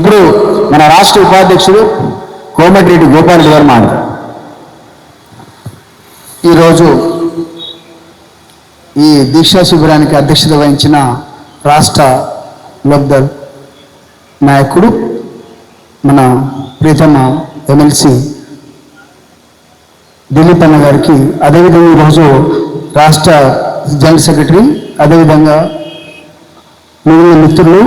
ఇప్పుడు మన రాష్ట్ర ఉపాధ్యక్షుడు కోమటిరెడ్డి గోపాల్ గారు మాట్లాడారు. ఈరోజు ఈ దీక్షా శిబిరానికి అధ్యక్షత వహించిన రాష్ట్ర లోక్దళ్ నాయకుడు మన ప్రీతమ ఎమ్మెల్సీ దిలీప్ అన్న గారికి, అదేవిధంగా ఈరోజు రాష్ట్ర జనరల్ సెక్రటరీ, అదేవిధంగా మిగిలిన మిత్రులు,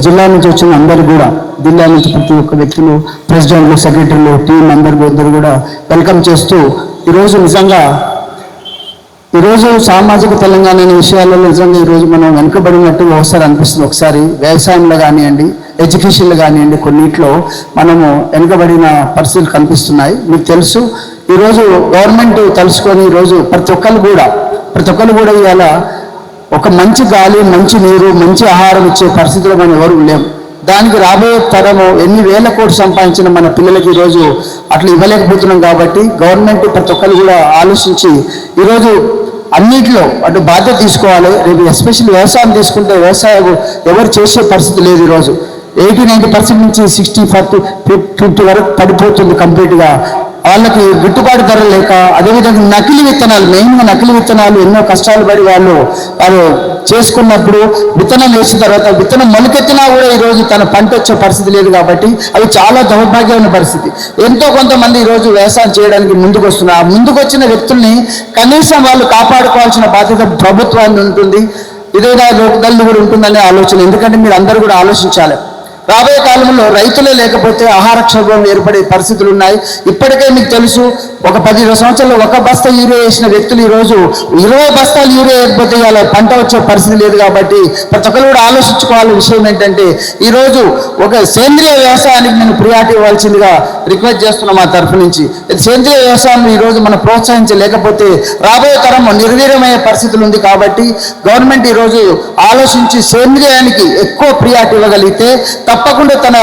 జిల్లా నుంచి వచ్చిన అందరూ కూడా, జిల్లా నుంచి ప్రతి ఒక్క వ్యక్తులు, ప్రెసిడెంట్లు, సెక్రటరీలు, టీం అందరూ కూడా వెల్కమ్ చేస్తూ ఈరోజు నిజంగా ఈరోజు సామాజిక తెలంగాణ అనే విషయాలలో నిజంగా ఈరోజు మనం వెనుకబడినట్టు ఒకసారి అనిపిస్తుంది. ఒకసారి వ్యవసాయంలో కానివ్వండి, ఎడ్యుకేషన్లో కానివ్వండి, కొన్నిట్లో మనము వెనుకబడిన పరిస్థితులు కనిపిస్తున్నాయి. మీకు తెలుసు, ఈరోజు గవర్నమెంట్ తలుసుకొని ఈరోజు ప్రతి ఒక్కరు కూడా ఇవాళ ఒక మంచి గాలి, మంచి నీరు, మంచి ఆహారం ఇచ్చే పరిస్థితిలో మనం ఎవరు లేము. దానికి రాబోయే తరము ఎన్ని వేల కోట్లు సంపాదించిన మన పిల్లలకి ఈరోజు అట్లా ఇవ్వలేకపోతున్నాం. కాబట్టి గవర్నమెంట్ ప్రతి ఒక్కరు కూడా ఆలోచించి ఈరోజు అన్నింటిలో అటు బాధ్యత తీసుకోవాలి. రేపు ఎస్పెషల్లీ వ్యవసాయం తీసుకుంటే వ్యవసాయం ఎవరు చేసే పరిస్థితి లేదు. ఈరోజు 80-90% నుంచి 60-40-50 వరకు పడిపోతుంది కంప్లీట్గా. వాళ్ళకి గిట్టుబాటు ధర లేక, అదేవిధంగా నకిలీ విత్తనాలు, మెయిన్గా నకిలీ విత్తనాలు ఎన్నో కష్టాలు పడి వాళ్ళు చేసుకున్నప్పుడు విత్తనం వేసిన తర్వాత విత్తనం మొలకెత్తినా కూడా ఈరోజు తన పంట వచ్చే పరిస్థితి లేదు. కాబట్టి అవి చాలా దౌర్భాగ్యమైన పరిస్థితి. ఎంతో కొంతమంది ఈరోజు వ్యవసాయం చేయడానికి ముందుకు వస్తున్నారు. ఆ ముందుకు వచ్చిన వ్యక్తుల్ని కనీసం వాళ్ళు కాపాడుకోవాల్సిన బాధ్యత ప్రభుత్వాన్ని ఉంటుంది, ఇదేదా లోక్దళ్ కూడా ఉంటుందనే ఆలోచన. ఎందుకంటే మీరు అందరూ కూడా ఆలోచించాలి. రాబోయే కాలంలో రైతులే లేకపోతే ఆహార క్షోభం ఏర్పడే పరిస్థితులు ఉన్నాయి. ఇప్పటికే మీకు తెలుసు, ఒక 10-20 సంవత్సరాల్లో 1 బస్తా యూరియా వేసిన వ్యక్తులు ఈరోజు 20 బస్తాలు యూరియా వేయకపోతే ఇలా పంట వచ్చే పరిస్థితి లేదు. కాబట్టి ప్రతి ఒక్కరు కూడా ఆలోచించుకోవాల్సిన విషయం ఏంటంటే, ఈరోజు ఒక సేంద్రియ వ్యవసాయానికి నేను ప్రియారిటీ ఇవ్వాల్సిందిగా రిక్వెస్ట్ చేస్తున్నాం మా తరఫు నుంచి. సేంద్రియ వ్యవసాయం ఈరోజు మనం ప్రోత్సహించలేకపోతే రాబోయే తరం నిర్వీర్యమయ్యే పరిస్థితులు ఉంది. కాబట్టి గవర్నమెంట్ ఈరోజు ఆలోచించి సేంద్రియానికి ఎక్కువ ప్రియారిటీ ఇవ్వగలిగితే తప్పకుండా తన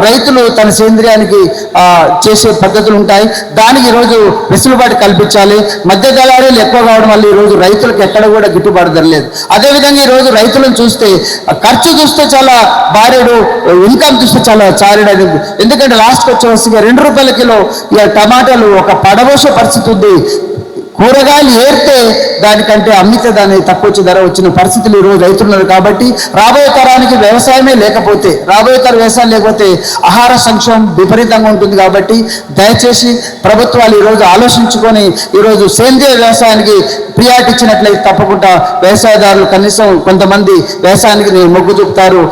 రైతులు తన సేంద్రియానికి చేసే పద్ధతులు ఉంటాయి. దానికి ఈరోజు వెసులుబాటు కల్పించాలి. మధ్య దళారీలు ఎక్కువ కావడం వల్ల ఈరోజు రైతులకు ఎక్కడ కూడా గిట్టుబాటు ధర లేదు. అదేవిధంగా ఈరోజు రైతులను చూస్తే ఖర్చు చూస్తే చాలా భారీడు, ఇన్కమ్ చూస్తే చాలా చారిడు. ఎందుకంటే లాస్ట్కి వచ్చేసరికి 2 రూపాయల కిలో టమాటాలు ఒక పడబోసే పరిస్థితి ఉంది. కూరగాయలు ఏరితే దానికంటే అమ్మితే దాన్ని తక్కువ ధర వచ్చిన పరిస్థితులు ఈరోజు రైతున్నారు. కాబట్టి రాబోయే తరానికి వ్యవసాయమే లేకపోతే, రాబోయే తరం వ్యవసాయం లేకపోతే ఆహార సంక్షోభం విపరీతంగా ఉంటుంది. కాబట్టి దయచేసి ప్రభుత్వాలు ఈరోజు ఆలోచించుకొని ఈరోజు సేంద్రియ వ్యవసాయానికి ప్రియారిటీ ఇచ్చినట్లయితే తప్పకుండా వ్యవసాయదారులు కనీసం కొంతమంది వ్యవసాయానికి మొగ్గు చూపుతారు.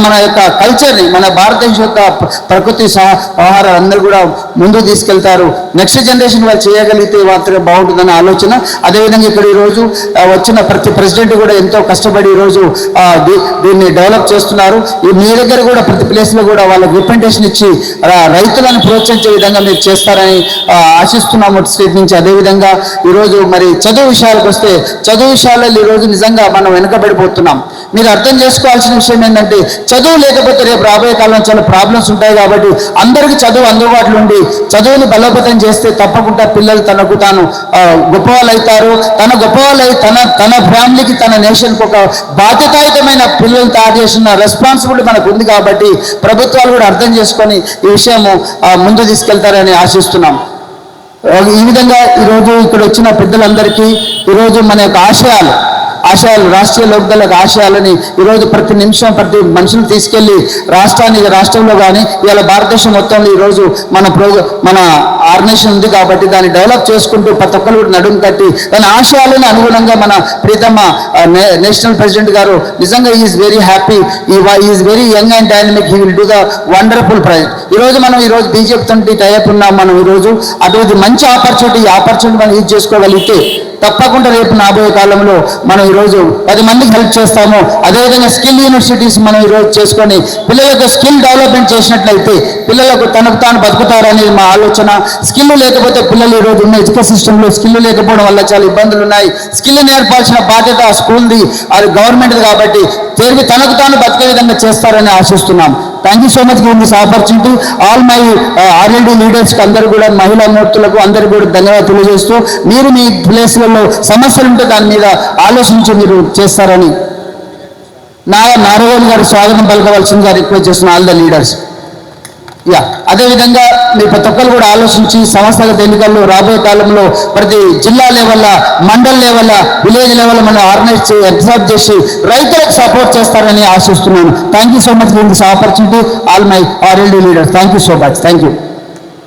మన యొక్క కల్చర్ని, మన భారతదేశం యొక్క ప్రకృతి ఆహారాలు అందరూ కూడా ముందుకు తీసుకెళ్తారు. నెక్స్ట్ జనరేషన్ వాళ్ళు చేయగలిగితే మాత్రమే బాగుంటుందని ఆలోచన. అదేవిధంగా ఇక్కడ ఈరోజు వచ్చిన ప్రతి ప్రెసిడెంట్ కూడా ఎంతో కష్టపడి ఈరోజు దీన్ని డెవలప్ చేస్తున్నారు. మీ దగ్గర కూడా ప్రతి ప్లేస్లో కూడా వాళ్ళకి రిప్రజెంటేషన్ ఇచ్చి రైతులను ప్రోత్సహించే విధంగా మీరు చేస్తారని ఆశిస్తున్నాము స్టేట్ నుంచి. అదేవిధంగా ఈరోజు మరి చదువు విషయాలకు వస్తే, చదువు విషయాల్లో ఈరోజు నిజంగా మనం వెనుకబడిపోతున్నాం. మీరు అర్థం చేసుకోవాల్సిన విషయం ఏంటంటే, చదువు లేకపోతే రేపు రాబోయే కాలంలో చాలా ప్రాబ్లమ్స్ ఉంటాయి. కాబట్టి అందరికీ చదువు అందుబాటులో ఉండి చదువుని బలోపేతం చేస్తే తప్పకుండా పిల్లలు తనకు తాను గొప్పవాళ్ళు అవుతారు. గొప్పవాళ్ళు తన ఫ్యామిలీకి, తన నేషన్కి ఒక బాధ్యతాయుతమైన పిల్లలు తయారు చేసిన రెస్పాన్సిబిలిటీ మనకు ఉంది. కాబట్టి ప్రభుత్వాలు కూడా అర్థం చేసుకొని ఈ విషయము ముందు తీసుకెళ్తారని ఆశిస్తున్నాం. ఈ విధంగా ఈరోజు ఇక్కడ వచ్చిన పెద్దలందరికీ ఈరోజు మన యొక్క ఆశయాలు రాష్ట్రీయ లోక్దళ్ ఆశయాలని ఈరోజు ప్రతి నిమిషం ప్రతి మనుషులు తీసుకెళ్ళి రాష్ట్రంలో కానీ ఇవాళ భారతదేశం మొత్తంలో ఈరోజు మన ఆర్గనైజేషన్ ఉంది. కాబట్టి దాన్ని డెవలప్ చేసుకుంటూ ప్రతి ఒక్కరు కూడా నడుము కట్టి దాని ఆశయాలను అనుగుణంగా మన ప్రీతమ నేషనల్ ప్రెసిడెంట్ గారు నిజంగా is very happy, is very young and dynamic, he will do the wonderful project. ఈరోజు బీజేపీ తోటి టైఅప్ ఉన్నాం మనం. ఈరోజు అటువంటి మంచి ఆపర్చునిటీ మనం యూజ్ చేసుకోగలిగితే తప్పకుండా రేపు రాబోయే కాలంలో మనం ఈరోజు 10 మందికి హెల్ప్ చేస్తాము. అదేవిధంగా స్కిల్ యూనివర్సిటీస్ మనం ఈరోజు చేసుకొని పిల్లలకు స్కిల్ డెవలప్మెంట్ చేసినట్లయితే పిల్లలకు తనకు తాను బతుకుతారనేది మా ఆలోచన. స్కిల్ లేకపోతే పిల్లలు ఈరోజు ఉన్న ఎడ్యుకేషన్ సిస్టంలో స్కిల్ లేకపోవడం వల్ల చాలా ఇబ్బందులు ఉన్నాయి. స్కిల్ నేర్పాల్సిన బాధ్యత ఆ స్కూల్ది, అది గవర్నమెంట్ది. కాబట్టి తిరిగి తనకు తాను బతికే విధంగా చేస్తారని ఆశిస్తున్నాం. Thank you so much for this opportunity. All my RLD లీడర్స్కి అందరూ కూడా, మహిళా మూర్తులకు అందరూ కూడా ధన్యవాదాలు తెలియజేస్తూ, మీరు మీ ప్లేస్లలో సమస్యలు ఉంటే దాని మీద ఆలోచించి మీరు చేస్తారని నారాయణ గారు స్వాగతం పలకవలసిందిగా రిక్వెస్ట్ చేస్తున్న ఆల్ ద లీడర్స్. యా అదేవిధంగా మీరు ప్రతి ఒక్కరు కూడా ఆలోచించి సంస్థాగత ఎన్నికల్లో రాబోయే కాలంలో ప్రతి జిల్లా level, mandal level, village level మనం ఆర్గనైజ్ ఎగ్జామ్ చేసి రైతులకు సపోర్ట్ చేస్తారని ఆశిస్తున్నాను. Thank you so much for this opportunity all my RLD leaders. Thank you so much. Thank you.